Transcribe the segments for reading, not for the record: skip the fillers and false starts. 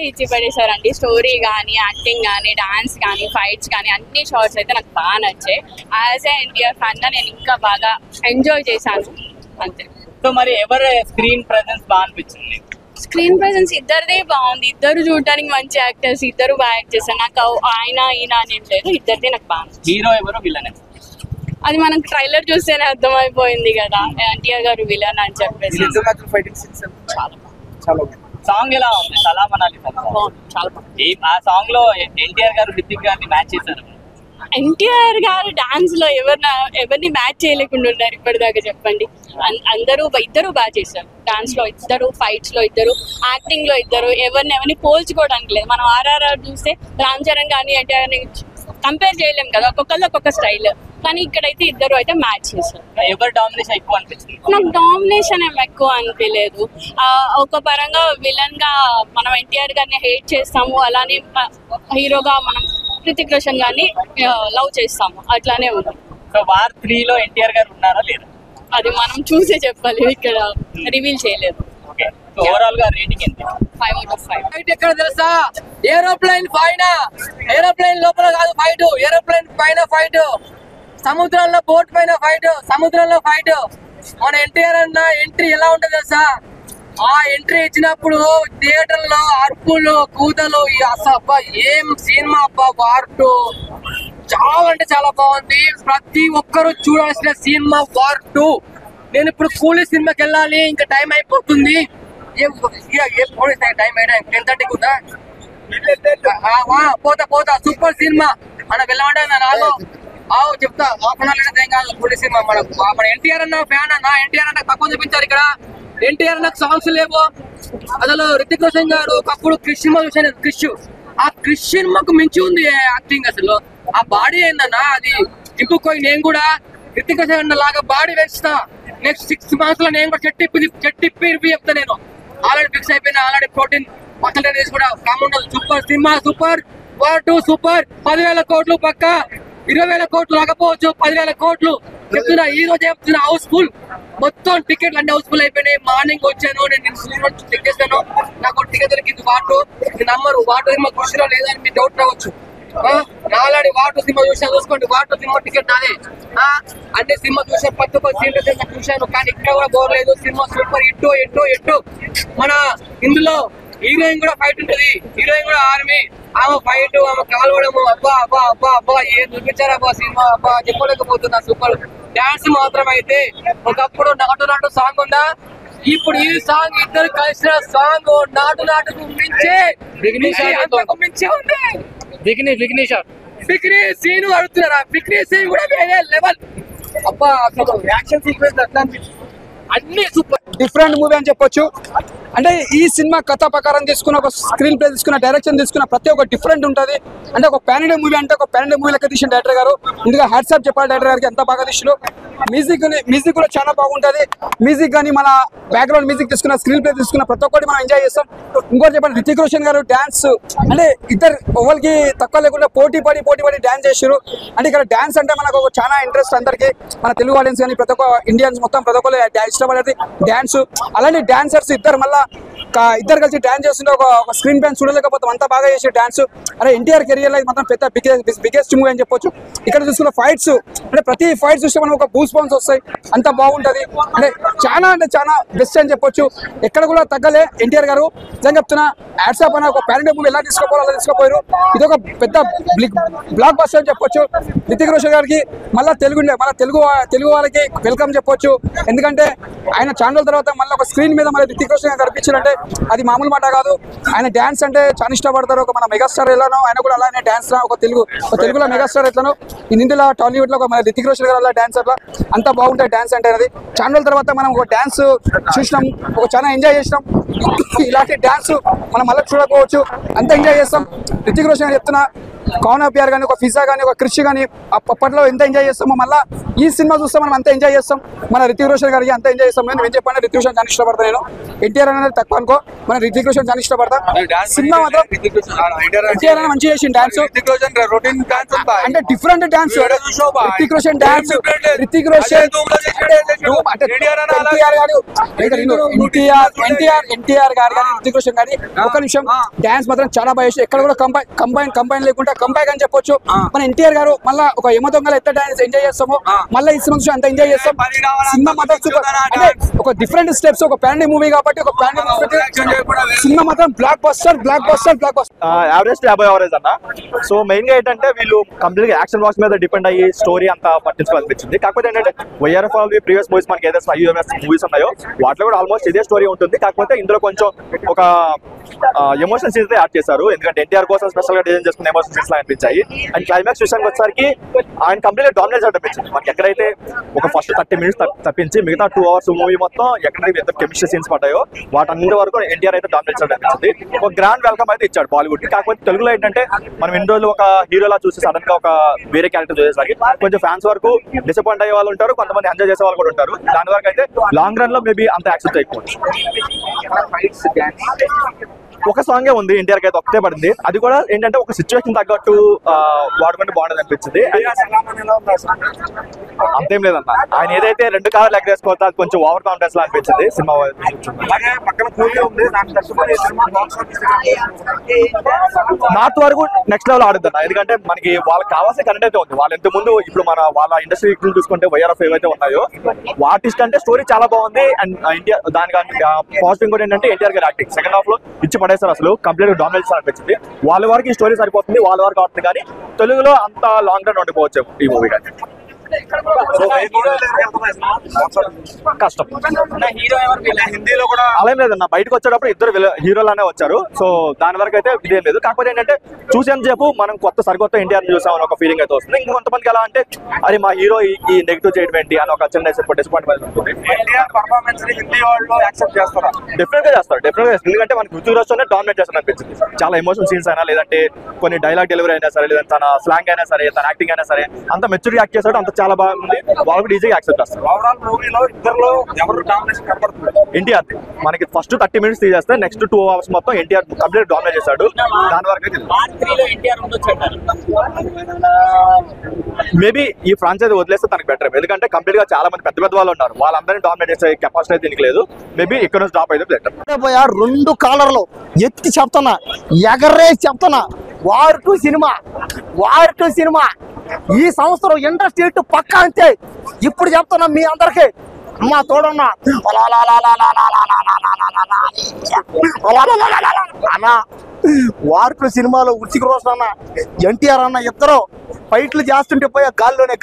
ఇచ్చి పడేశారండి. స్టోరీ కానీ, యాక్టింగ్ కానీ, డాన్స్ కానీ, ఫైట్స్ కానీ అన్ని షార్ట్స్ అయితే నాకు బాగా నచ్చాయి. యాజ్ ఏ ఎన్టీఆర్ ఫ్యాన్ గా నేను ఇంకా బాగా ఎంజాయ్ చేశాను అంతే. సో మరి ఎవరు స్క్రీన్ ప్రెజెన్స్ బాగా అనిపించింది? స్క్రీన్ ప్రెజెన్స్ ఇద్దరిదే బాగుంది. ఇద్దరు చూడడానికి మంచి యాక్టర్స్, ఇద్దరు బాగా యాక్ట్ చేశారు. నాకు ఆయన ఈయన అని లేదు, ఇద్దరిదే నాకు బాగా. హీరో ఎవరు, విలన్? అది మనకు ట్రైలర్ చూస్తేనే అర్థమైపోయింది కదా, ఎన్టీఆర్ గారు విలన్ అని చెప్పేసి. సాంగ్ ఎలా ఉంది? సలాం అనాలి చాలా ఆ సాంగ్ లో ఎన్టీఆర్ గారు హృతిక్ గారిని మ్యాచ్ చేశారు. ఎన్టీఆర్ గారు డాన్స్ లో ఎవరిని మ్యాచ్ చేయలేకుండా ఉన్నారు ఇప్పటిదాకా చెప్పండి. ఇద్దరు బాగా చేశారు. డాన్స్ లో ఇద్దరు, ఫైట్స్ లో ఇద్దరు, యాక్టింగ్ లో ఇద్దరు. ఎవరిని పోల్చుకోవడానికి లేదు. మనం ఆర్ఆర్ఆర్ చూస్తే రామ్ చరణ్ కానీ ఎన్టీఆర్ కంపేర్ చేయలేం కదా, ఒక్కొక్కళ్ళు ఒక్కొక్క స్టైల్. కానీ ఇక్కడైతే ఇద్దరు అయితే మ్యాచ్ చేశారు. ఎవరు డామినేషన్ ఎక్కువ అనిపించింది? నాకు డామినేషన్ ఏం ఎక్కువ అనిపించలేదు. ఒక పరంగా విలన్ గా మనం ఎన్టీఆర్ గారిని హేట్ చేస్తాము, అలానే హీరోగా మనం హృతిక్ రోషన్ గారిని లవ్ చేస్తాము, అట్లానే ఉంది. సో వార్ 3 లో ఎన్టీఆర్ గారు ఉన్నారా లేదా? అది మనం చూసే చెప్పాలి, ఇక్కడ రివీల్ చేయలేదు. ఓవరాల్ గా రేటింగ్ ఎంత? 5 out of 5. ఫైట్ ఎక్కడ తెలుసా? ఏరోప్లేన్ పైన, ఏరోప్లేన్ లోపల కాదు ఫైట్, ఏరోప్లేన్ పైన ఫైట్, సముద్రంలో బోట్ పైన ఫైట్, సముద్రంలో ఫైట్. మన ఎన్టీఆర్ అన్న ఎంట్రీ ఎలా ఉంటుంది తెలుసా? ఆ ఎంట్రీ ఇచ్చినప్పుడు థియేటర్ లో అరుపులు, కూతలు, అబ్బా ఏం సినిమా అబ్బా. వార్ 2 చాలా అంటే చాలా బాగుంది. ప్రతి ఒక్కరు చూడాల్సిన సినిమా వార్ 2. నేను ఇప్పుడు కూలీ సినిమాకి వెళ్ళాలి, ఇంకా టైం అయిపోతుంది. టైం అయినా 10:30 ఉందా? పోతా సూపర్ సినిమా. మన వెళ్ళమంటే రాదు చెప్తా. హాఫ్ అన్ అవర్ ఏం కాదు కూలీ సినిమా. మన ఎన్టీఆర్ అన్న ఫ్యాన్ అన్న, ఎన్టీఆర్ అన్న తక్కువ చూపించారు ఇక్కడ. ఎన్టీఆర్ అన్న సాంగ్స్ లేవు అసలు. రితిక్ రోషన్ గారు ఒకప్పుడు క్రిష్ సినిమా చూసాను, క్రిష్ సినిమాకు మించి ఉంది యాక్టింగ్ అసలు. ఆ బాడీ ఏందన్నా, అది ఇంపుకోయి నేను కూడా రితిక్ రోషన్ అన్న లాగా బాడీ పెంచుతా. నెక్స్ట్ 6 months లో నేను కూడా చెట్టిప్పి చెప్తా. నేను ఆల్రెడీ ఫిక్స్ అయిపోయినా. ఆల్రెడీ ప్రోటీన్ మసాలా రేస్ కూడా కాకుండా super cinema, super. War 2 super. 10,000 కోట్లు పక్క, 20,000 కోట్లు రాకపోవచ్చు, 10,000 కోట్లు చెప్తున్నా. ఈ రోజు చెప్తున్నా హౌస్ఫుల్. మొత్తం టికెట్లు అన్ని హౌస్ఫుల్ అయిపోయినాయి. మార్నింగ్ వచ్చాను, నేను చెక్ చేస్తాను, నాకు టికెట్ దొరికింది. వాటర్ నమ్మరు, వాటర్ సినిమా చూసినా లేదా అని మీ డౌట్ రావచ్చు. ఆల్రెడీ వాటర్ సినిమా చూసుకోండి. వాటర్ సినిమా టికెట్ నాదే. అంటే సినిమా చూసాను, 10 సీట్లు చూశాను, కానీ ఇక్కడ కూడా బోర్ లేదు. Cinema super hit. మన ఇందులో హీరోయిన్ కూడా ఫైట్ ఉంటది. హీరోయిన్ కూడా ఆర్మీ. ఆమె ఫైట్, ఆమె కాల్వడము, అబ్బా ఏం చూపించారు అబ్బా సినిమా. చెప్పలేకపోతున్నా. సూపర్. డాన్స్ మాత్రం అయితే ఒకప్పుడు నాటు సాంగ్ ఉందా, ఇప్పుడు ఈ సాంగ్ ఇద్దరు కలిసిన సాంగ్ నాటుకు మించే ఉంది. బిగ్ని సీన్ అడుగుతున్నారా? బిగ్ని సీన్ కూడా వేరే లెవెల్. అబ్బా అసలు యాక్షన్ సీక్వెన్స్ అట్లా అన్ని సూపర్. డిఫరెంట్ మూవీ అని చెప్పొచ్చు. అంటే ఈ సినిమా కథ ప్రకారం తీసుకున్న, ఒక స్క్రీన్ ప్లే తీసుకున్న, డైరెక్షన్ తీసుకున్న ప్రతి ఒక్క డిఫరెంట్ ఉంటుంది. అంటే ఒక పాన్ ఇండియా మూవీ అంటే ఒక పాన్ ఇండియా మూవీ లెక్క తీసిన డైరెక్టర్ గారు. ఇందుగా హ్యాట్స్ ఆఫ్ చెప్పాలి డైరెక్టర్ గారికి, ఎంత బాగా తీసిరు. మ్యూజిక్ కూడా చాలా బాగుంటుంది. మ్యూజిక్ కానీ మన బ్యాక్గ్రౌండ్ మ్యూజిక్ తీసుకున్న, స్క్రీన్ ప్లే తీసుకున్న ప్రతి ఒక్కటి మనం ఎంజాయ్ చేస్తాం. ఇంకోటి చెప్పండి, రితిక్ రోషన్ గారు డాన్స్ అంటే ఇద్దరు ఎవరికి తక్కువ లేకుండా పోటీ పడి డాన్స్ చేసారు. అంటే ఇక్కడ డాన్స్ అంటే మనకు చాలా ఇంట్రెస్ట్ అందరికి, మన తెలుగు ఆడియన్స్ కానీ ప్రతి ఒక్క ఇండియన్స్ మొత్తం ప్రతి ఒక్కరు ఇష్టపడేది డాన్స్. అలానే డాన్సర్స్ ఇద్దరు మళ్ళీ ఇద్దరు కలిసి డాన్స్ చేస్తుంటే ఒక స్క్రీన్ పైన చూడలేకపోతే అంత బాగా చేసే డాన్స్. అంటే ఎన్టీఆర్ కెరియర్ లో మాత్రం పెద్ద బిగ్గెస్ట్ మూవీ అని చెప్పొచ్చు. ఇక్కడ చూసుకున్న ఫైట్స్ అంటే ప్రతి ఫైట్ చూస్తే మనం ఒక బూస్ బౌన్స్ వస్తాయి, అంత బాగుంటది. అంటే చాలా బెస్ట్ అని చెప్పొచ్చు. ఎక్కడ కూడా తగ్గలే ఎన్టీఆర్ గారు. నిజంగా చెప్తున్నా, హ్యాట్సాప్ అనే ఒక పాన్ ఇండియా మూవీ ఎలా తీసుకోపోవాలో అలా తీసుకోపోయారు. ఇది ఒక పెద్ద బ్లాక్ బస్టర్ అని చెప్పొచ్చు. రితిక్ రోషన్ గారికి మళ్ళీ తెలుగు వాళ్ళకి వెల్కమ్ చెప్పొచ్చు. ఎందుకంటే ఆయన ఛానల్ తర్వాత మళ్ళీ ఒక స్క్రీన్ మీద మళ్ళీ రితిక్ రోషన్ గారు కనిపించారంటే అది మామూలు మాట కాదు. ఆయన డాన్స్ అంటే చాలా ఇష్టపడతారు. ఒక మన మెగాస్టార్ ఎలానో ఆయన కూడా అలానే డాన్స్ ఒక తెలుగులో మెగాస్టార్ ఎట్లనో ఇందులో టాలీవుడ్ లో మన రితిక్ రోషన్ గారు అలా డాన్స్ అట్లా అంతా బాగుంటాయి. డాన్స్ అంటే అది ఛానల్ తర్వాత మనం ఒక డాన్స్ చూసినాం, ఒక చాలా ఎంజాయ్ చేసినాం. ఇలాంటి డాన్స్ మనం మళ్ళీ చూడకపోవచ్చు, అంత ఎంజాయ్ చేస్తాం. రితిక్ రోషన్ చెప్తున్నా, కాన్ అపియర్ కానీ, ఒక ఫిజా కానీ, ఒక క్రిష్ కానీ అప్పట్లో ఎంత ఎంజాయ్ చేస్తామో మళ్ళీ ఈ సినిమా చూస్తే మనం అంత ఎంజాయ్ చేస్తాం. మన రితిక్ రోషన్ గారికి అంత ఎంజాయ్ చేస్తాం. నేను చెప్పండి, రితిక్ రోషన్ చాలా ఇష్టపడతాను. నేను ఎన్టీఆర్ అనేది తక్కువ అనుకో, మన రితిక్ రోషన్ చాలా ఇష్టపడతా. సినిమా మాత్రం ఎన్టీఆర్ అని మంచిగా చేసిన డాన్స్ అంటే different dance. Hrithik Roshan dance, Hrithik Roshan NTR గారు కానీ రితిక్ రోషన్ కానీ ఒక నిమిషం డాన్స్ మాత్రం చాలా బాగా చేసి ఎక్కడ కూడా కంబైన్ లేకుండా కంబైన్ అని చెప్పొచ్చు. మన ఎన్టీఆర్ గారు మళ్ళీ ఒక యమ దొంగలు ఎంత డాన్స్ ఎంజాయ్ చేస్తామో మళ్ళీ ఈ సినిమా అంత ఎంజాయ్ చేస్తాం. సినిమా మాత్రం సూపర్. అంటే ఒక డిఫరెంట్ స్టెప్స్, ఒక ప్యాన్ మూవీ కాబట్టి ఒక ప్యాన్ సినిమా మాత్రం block buster. Average to above average అన్న. సో మెయిన్ గా ఏంటంటే వీళ్ళు కంప్లీట్ గా యాక్షన్ బాక్స్ మీద డిపెండ్ అయ్యి స్టోరీ అంతా పట్టించుకోవాలనిపించింది. కాకపోతే ఏంటంటే వైఆర్ఎఫ్ ప్రీవియస్ మూవీస్ మనకి ఏదైతే ఐయుఎంఎస్ మూవీస్ ఉన్నాయో వాటిలో కూడా ఆల్మోస్ట్ ఇదే స్టోరీ ఉంటుంది. కాకపోతే ఇందులో కొంచెం ఒక ఎమోషన్ సీన్స్ యాడ్ చేశారు. ఎందుకంటే ఎన్టీఆర్ కోసం స్పెషల్ గా డిజైన్ చేసుకున్న ఎమోషన్ సీన్స్ లా అనిపించాయి. అండ్ క్లైమాక్స్ విషయానికి వచ్చేసరికి ఆయన కంప్లీట్ గా డామినేట్ అనిపించింది. మనకి ఎక్కడైతే ఒక ఫస్ట్ 30 minutes తప్పించి మిగతా 2 hours మూవీ మొత్తం ఎక్కడైతే ఎంత కెమిస్ట్రీ సీన్స్ పడ్డాయో వాటన్నిటి వరకు ఎన్టీఆర్ అయితే డామినేట్ అనిపించింది. ఒక గ్రాండ్ వెల్కమ్ అయితే ఇచ్చాడు బాలీవుడ్ కి. కాకపోతే తెలుగులో ఏంటంటే మనం ఇన్ని రోజులు ఒక హీరోలా చూసి సడన్ గా ఒక వేరే క్యారెక్టర్ చూసేసరికి కొంచెం ఫ్యాన్స్ వరకు డిసప్పాయింట్ అయ్యే వాళ్ళు ఉంటారు, కొంతమంది ఎంజాయ్ చేసే వాళ్ళు కూడా ఉంటారు. దాని వరకు అయితే లాంగ్ రన్ లో మేబీ అంత యాక్సెప్ట్ అయిపోవచ్చు. ఒక సాంగే ఉంది ఎన్టీఆర్ అయితే ఒకటే పడింది. అది కూడా ఏంటంటే ఒక సిచ్యువేషన్ తగ్గట్టు వాడుకుంటే బాగుండదు అనిపించింది. అంతేం లేదన్న, ఆయన ఏదైతే 2 కార్లు లెగ్ వేసుకోవచ్చు అది కొంచెం ఓవర్ కాన్ఫిడెన్స్ లా అనిపించింది సినిమా. నార్త్ వరకు నెక్స్ట్ లెవెల్ ఆడుతున్నా. ఎందుకంటే మనకి వాళ్ళకి కావాల్సిన కంటెంట్ అయితే ఉంది. వాళ్ళు ఇంత ముందు ఇప్పుడు వాళ్ళ ఇండస్ట్రీ చూసుకుంటే వైఆర్ఎఫ్ ఏవైతే ఉన్నాయో వాటిస్ట్ అంటే స్టోరీ చాలా బాగుంది. అండ్ ఇండియా దానికి పాజిటివ్ కూడా ఏంటంటే ఎన్టీఆర్ గారి యాక్టింగ్ సెకండ్ హాఫ్ లో ఇచ్చి పడేసారు. అసలు కంప్లీట్ గా డామినేట్ అనిపించింది. వాళ్ళ వరకు ఈ స్టోరీ సరిపోతుంది, వాళ్ళ వరకు అవుతుంది. కానీ తెలుగులో అంత లాంగ్ రన్ ఉండిపోవచ్చు ఈ మూవీ. కానీ కష్టం. హిందీలో కూడా అలా ఏం లేదన్న, బయటకు వచ్చేటప్పుడు ఇద్దరు హీరోలానే వచ్చారు. సో దాని వరకు అయితే ఇదేం లేదు. కాకపోతే ఏంటంటే చూసేంతసేపు మనం సరికొత్త ఎన్టీఆర్ చూసామని ఒక ఫీలింగ్ అయితే వస్తుంది. ఇంకొంతమందికి ఎలా అంటే అది మా హీరో ఈ నెగిటివ్ చేయడం ఏంటి అని ఒక చిన్న డిసప్పాయింట్మెంట్ ఉంటుంది. డెఫినెట్ గా చేస్తారు. ఎందుకంటే మనకి రుచి రోజునే డామినేట్ చేస్తాను అనిపించింది. చాలా ఎమోషనల్ సీన్స్ అయినా, లేదంటే కొన్ని డైలాగ్ డెలివరీ అయినా సరే, లేదంటే తన స్లాంగ్ అయినా సరే, తన యాక్టింగ్ అయినా సరే అంత మెచ్యూర్ యాక్ట్ చేస్తాడు. అంత చాలా బాగుంది. వాళ్ళు కూడా ఈజీగా యాక్సెప్ట్ చేస్తారు. ఓవరాల్ మూవీలో ఇద్దరులో ఎవరు డామినేషన్ కనబడుతుంది? ఎన్టీఆర్. మనకి ఫస్ట్ 30 minutes తీసేస్తే నెక్స్ట్ 2 hours మొత్తం ఎన్టీఆర్ కంప్లీట్ డామినేట్ చేశాడు. దాని వరకు మేబీ ఈ ఫ్రాంచైజీ వదిలేస్తే తనకు బెటర్. ఎందుకంటే కంప్లీట్ గా చాలా మంది పెద్ద వాళ్ళు ఉన్నారు, వాళ్ళందరినీ డామినేట్ చేసే కెపాసిటీ అయితే దీనికి లేదు. మేబీ ఇక్కడ నుంచి డ్రాప్ అయితే బెటర్. 2 కాలర్లు ఎత్తి చెప్తున్నా, ఎగరేసి చెప్తున్నా, వార్ టు సినిమా ఈ సంవత్సరం ఇండస్ట్రీ పక్కా అంతే. ఇప్పుడు చెప్తున్నా మీ అందరికి, అమ్మా తోడున్నా అన్నా. వార్ టు సినిమాలో రుచికి రోజు అన్న ఎన్టీఆర్ అన్న ఇద్దరు ఫైట్లు చేస్తుంటే పోయా గాల్లోనే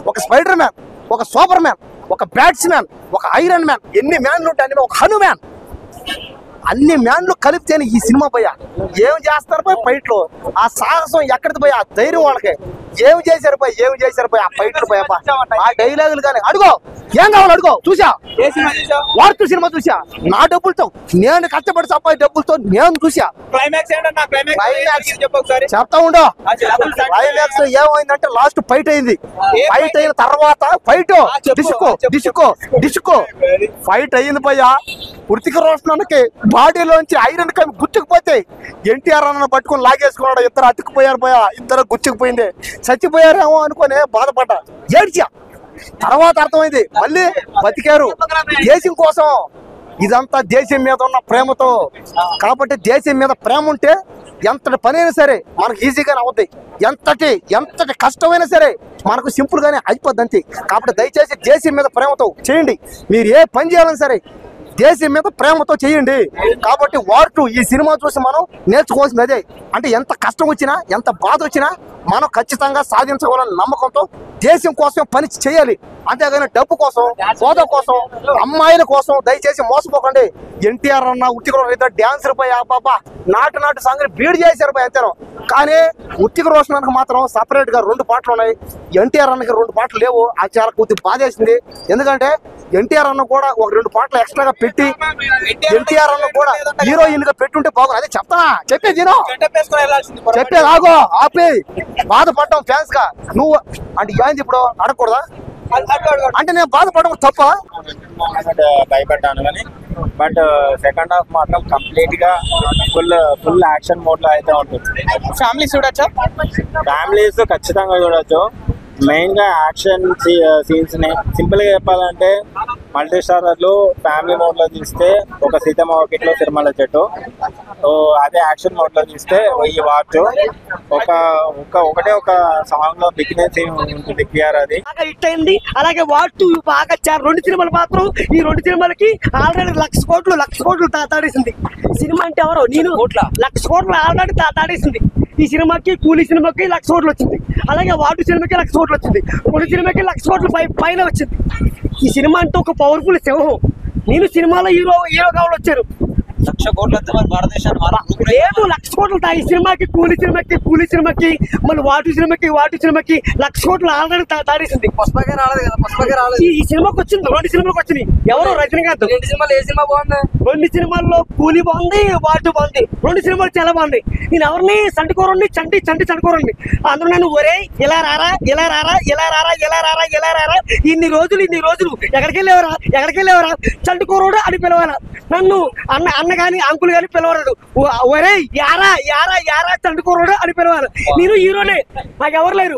ఒక స్పైడర్ మ్యాన్, ఒక సూపర్ మ్యాన్, ఒక బ్యాట్స్మ్యాన్, ఒక ఐరన్ మ్యాన్, ఎన్ని మ్యాన్లు ఉంటాయి, ఒక హనుమాన్, అన్ని మ్యాన్లు కలిపితేనే ఈ సినిమా పోయా. ఏం చేస్తారు పోయి ఫైట్లు, ఆ సాహసం ఎక్కడిది పోయా, ఆ ధైర్యం వాళ్ళకి. ఏం చేశారు పోయి ఆ ఫైట్లు పోయా, ఆ డైలాగులు కానీ అడుగో ఏం కావాలి అడుగో. చూసా వార్త సినిమా చూసా, నా డబ్బులతో నేను కష్టపడి సంపాది డబ్బులతో నేను చూసా. చెప్తా ఉండో క్లైమాక్స్ ఏమైందంటే లాస్ట్ ఫైట్ అయింది. ఫైట్ అయిన తర్వాత డిస్కో ఫైట్ అయింది పోయా. హృతిక్ రోషన్కి బాడీలోంచి ఐరన్ కమి గుచ్చుకుపోతే ఎన్టీఆర్ అన్న పట్టుకుని లాగేసుకున్నాడు. ఇద్దరు అతుక్కుపోయారు పోయా, ఇద్దరు గుచ్చుకుపోయింది. చచ్చిపోయారేమో అనుకుని బాధపడ్డా, ఏడ్చా. తర్వాత అర్థమైంది మళ్ళీ బతికారు దేశం కోసం. ఇదంతా దేశం మీద ఉన్న ప్రేమతో. కాబట్టి దేశం మీద ప్రేమ ఉంటే ఎంతటి పనైనా సరే మనకు ఈజీగానే అవుతాయి. ఎంతటి కష్టమైనా సరే మనకు సింపుల్ గానే అయిపోద్ది అంతే. కాబట్టి దయచేసి దేశం మీద ప్రేమతో చేయండి. మీరు ఏ పని చేయాలని సరే దేశం మీద ప్రేమతో చేయండి. కాబట్టి వార్ టు ఈ సినిమా చూసి మనం నేర్చుకోవాల్సింది అదే. అంటే ఎంత కష్టం వచ్చినా, ఎంత బాధ వచ్చినా మనం ఖచ్చితంగా సాధించగలని నమ్మకంతో దేశం కోసం పని చేయాలి. అంతేగాని డబ్బు కోసం, హోదా కోసం, అమ్మాయిల కోసం దయచేసి మోసపోకండి. ఎన్టీఆర్ అన్న ఉట్టిక ఇద్దరు డ్యాన్సర్ పోయి బాబా నాటు సంగతి బీడ్ చేశారు పోయి అంతేనో. కానీ ఉట్టిక రోషన్కి మాత్రం సపరేట్ గా 2 పాటలు ఉన్నాయి. ఎన్టీఆర్ అన్నకి 2 పాటలు లేవు. అది చాలా కొద్దిగా బాధేసింది. ఎందుకంటే ఎన్టీఆర్ అన్న కూడా ఒక 2 పాటలు ఎక్స్ట్రాగా పెట్టి ఎన్టీఆర్ అన్న కూడా హీరోయిన్ గా పెట్టుంటే బాగుంది. అదే చెప్తానా, చెప్పేది చెప్పేది ఆగో ఆపే. బాధపడ్డాం ఫ్యాన్స్ గా. నువ్వు అంటే ఏంది ఇప్పుడు అడగకూడదా? అంటే నేను బాధపడడం తప్ప భయపడ్డాను కానీ బట్ సెకండ్ హాఫ్ మాత్రం కంప్లీట్ గా ఫుల్ యాక్షన్ మోడ్ లో అయితే ఉంటుంది. ఫ్యామిలీస్ చూడొచ్చా? ఫ్యామిలీస్ ఖచ్చితంగా చూడొచ్చు. మెయిన్ గా యాక్షన్ సీన్స్ ని సింపుల్ గా చెప్పాలంటే మల్టీ స్టారర్లు ఫ్యామిలీ మోడ్ లో తీస్తే ఒక సీతమ్మ వాకిట్లో సిరిమల్ల చెట్టు, సో అదే యాక్షన్ మోడ్ లో తీస్తే ఈ వాచ్ ఒకటే ఒక సాంగ్ లో బిగినెస్ ఉంటుంది క్లియర్. అది బాగా హిట్ అయింది. అలాగే వాటు బాగా 2 సినిమాలు మాత్రం ఈ 2 సినిమాలకి ఆల్రెడీ 1,00,00,000 కోట్లు తాడేసింది. సినిమా అంటే ఎవరో నేను 1,00,00,000 కోట్లు ఆల్రెడీ తాడేసింది. ఈ సినిమాకి కూలీ సినిమాకి 1,00,00,000 కోట్లు వచ్చింది. అలాగే వాటు సినిమాకి 1,00,00,000 కోట్లు వచ్చింది. కొన్ని సినిమాకి 1,00,00,000 కోట్లు పైన వచ్చింది. ఈ సినిమా అంటే ఒక పవర్ఫుల్ సింహం. నేను సినిమాలో హీరో కావాలి వచ్చారు. 1,00,00,000 కోట్లతో మన భారతదేశాన్ని లేదు 1,00,00,000 కోట్లు ఈ సినిమాకి కూలీ సినిమాకి మళ్ళీ వాటు సినిమాకి 1,00,00,000 కోట్లు ఆల్రెడీ తాడేసింది. పుష్పకే రాలేదు కదా, పుష్పకే రాలేదు. ఈ సినిమాకి వచ్చింది 2 సినిమాలకు వచ్చినాయి. ఎవరు రజనీకాంత్. 2 సినిమాలు ఏ సినిమా బాగుంది? 2 సినిమాల్లో కూలీ బాగుంది, వాటు బాగుంది. 2 సినిమాలు చాలా బాగుంది. నేను ఎవరిని చంటి చంటుకోరండి. అందరూ నన్ను ఒరే ఇలా రారా ఇన్ని రోజులు ఎక్కడికి వెళ్ళేవరా చంటుకోరుడు అని పిలవాలా. నన్ను అన్న గాని అంకుల్ గాని పిలవరాడు. ఒరే యారా చంటుకోరుడు అని పిలవాలి. నేను హీరోనే, నాకు ఎవరు లేరు.